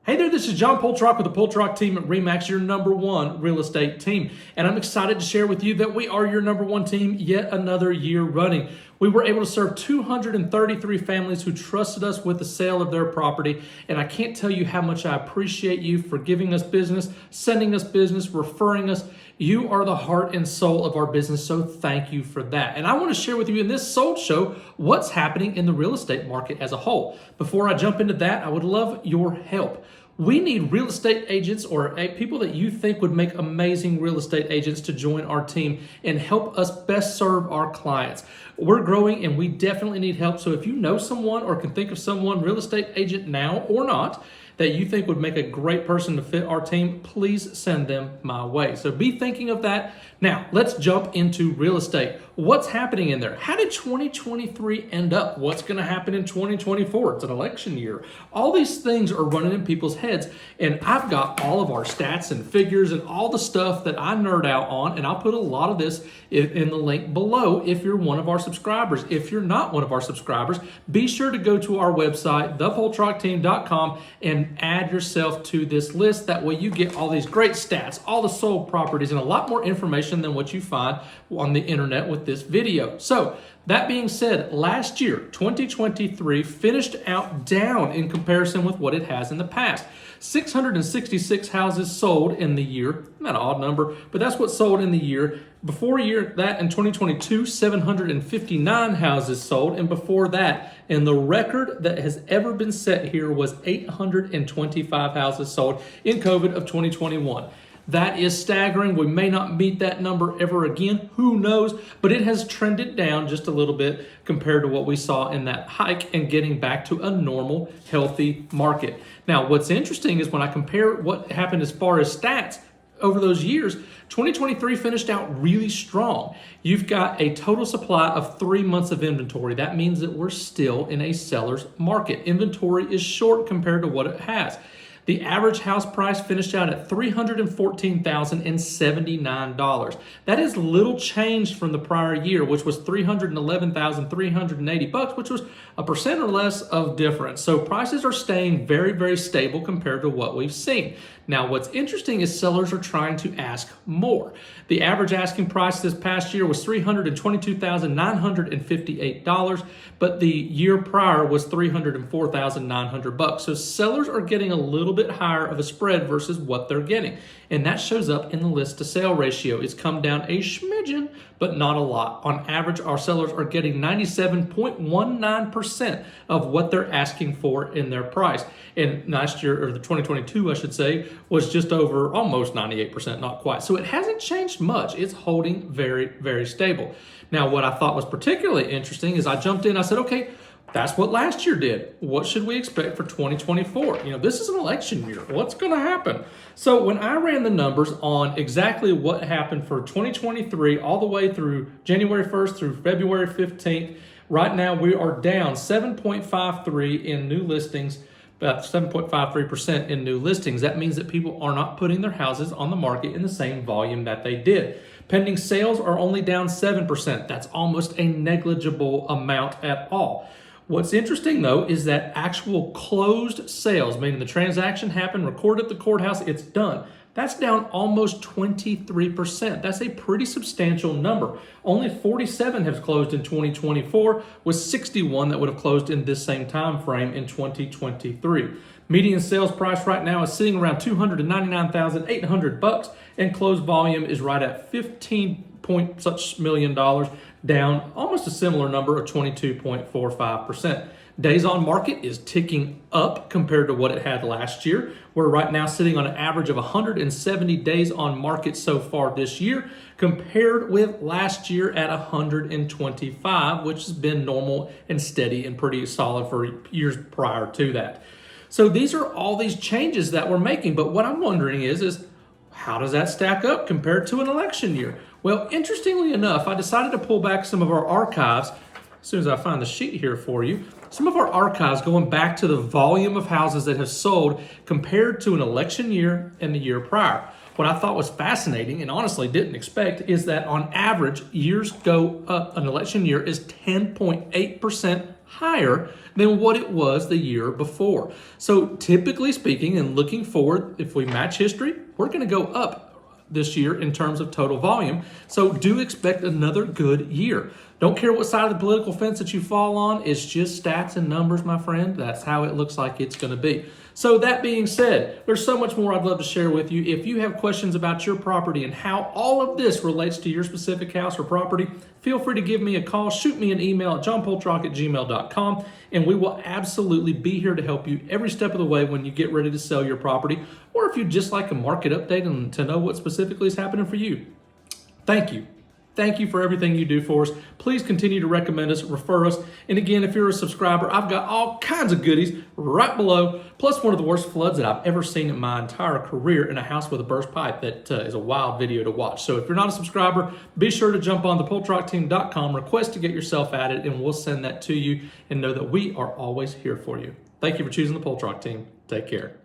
Hey there, this is John Poltrock with the Poltrock team at RE/MAX, your #1 real estate team. And I'm excited to share with you that we are your #1 team yet another year running. We were able to serve 233 families who trusted us with the sale of their property. And I can't tell you how much I appreciate you for giving us business, sending us business, referring us. You are the heart and soul of our business, so thank you for that. And I want to share with you in this Sold Show what's happening in the real estate market as a whole. Before I jump into that, I would love your help. We need real estate agents or people that you think would make amazing real estate agents to join our team and help us best serve our clients. We're growing and we definitely need help. So if you know someone or can think of someone, real estate agent now or not, that you think would make a great person to fit our team, please send them my way. So be thinking of that. Now, let's jump into real estate. What's happening in there? How did 2023 end up? What's going to happen in 2024? It's an election year. All these things are running in people's heads, and I've got all of our stats and figures and all the stuff that I nerd out on, and I'll put a lot of this in the link below if you're one of our subscribers. If you're not one of our subscribers, be sure to go to our website, thepoltrockteam.com, and add yourself to this list. That way you get all these great stats, all the sold properties, and a lot more information than what you find on the internet with this video. So that being said, last year, 2023, finished out down in comparison with what it has in the past. 666 houses sold in the year. Not an odd number, but that's what sold in the year. Before that, in 2022, 759 houses sold. And before that, and the record that has ever been set here was 825 houses sold in COVID of 2021. That is staggering. We may not meet that number ever again. Who knows? But it has trended down just a little bit compared to what we saw in that hike and getting back to a normal, healthy market. Now, what's interesting is when I compare what happened as far as stats over those years, 2023 finished out really strong. You've got a total supply of 3 months of inventory. That means that we're still in a seller's market. Inventory is short compared to what it has. The average house price finished out at $314,079. That is little changed from the prior year, which was $311,380, which was 1% or less of difference. So prices are staying very, very stable compared to what we've seen. Now, what's interesting is sellers are trying to ask more. The average asking price this past year was $322,958, but the year prior was $304,900. So sellers are getting a little bit higher of a spread versus what they're getting. And that shows up in the list to sale ratio. It's come down a smidgen, but not a lot. On average, our sellers are getting 97.19% of what they're asking for in their price. And last year, or the 2022, I should say, was just over almost 98%, not quite. So it hasn't changed much. It's holding very, very stable. Now, what I thought was particularly interesting is I jumped in, I said, okay, that's what last year did. What should we expect for 2024? This is an election year. What's going to happen? So when I ran the numbers on exactly what happened for 2023 all the way through January 1st through February 15th, right now we are down 7.53 in new listings, about 7.53% in new listings. That means that people are not putting their houses on the market in the same volume that they did. Pending sales are only down 7%. That's almost a negligible amount at all. What's interesting, though, is that actual closed sales, meaning the transaction happened, recorded at the courthouse, it's done. That's down almost 23%. That's a pretty substantial number. Only 47 have closed in 2024, with 61 that would have closed in this same time frame in 2023. Median sales price right now is sitting around $299,800, and closed volume is right at $15 million, down almost a similar number of 22.45%. Days on market is ticking up compared to what it had last year. We're right now sitting on an average of 170 days on market so far this year, compared with last year at 125, which has been normal and steady and pretty solid for years prior to that. So these are all these changes that we're making. But what I'm wondering is how does that stack up compared to an election year? Well, interestingly enough, I decided to pull back some of our archives. As soon as I find the sheet here for you, some of our archives going back to the volume of houses that have sold compared to an election year and the year prior. What I thought was fascinating and honestly didn't expect is that on average, years go up. An election year is 10.8% higher than what it was the year before. So typically speaking and looking forward, if we match history, we're going to go up this year in terms of total volume. So do expect another good year. Don't care what side of the political fence that you fall on. It's just stats and numbers, my friend. That's how it looks like it's going to be. So that being said, there's so much more I'd love to share with you. If you have questions about your property and how all of this relates to your specific house or property, feel free to give me a call, shoot me an email at johnpoltrock@gmail.com, and we will absolutely be here to help you every step of the way when you get ready to sell your property, or if you'd just like a market update and to know what specifically is happening for you. Thank you. Thank you for everything you do for us. Please continue to recommend us, refer us. And again, if you're a subscriber, I've got all kinds of goodies right below, plus one of the worst floods that I've ever seen in my entire career in a house with a burst pipe that is a wild video to watch. So if you're not a subscriber, be sure to jump on the poltrockteam.com, request to get yourself added, and we'll send that to you, and know that we are always here for you. Thank you for choosing the Poltrock team. Take care.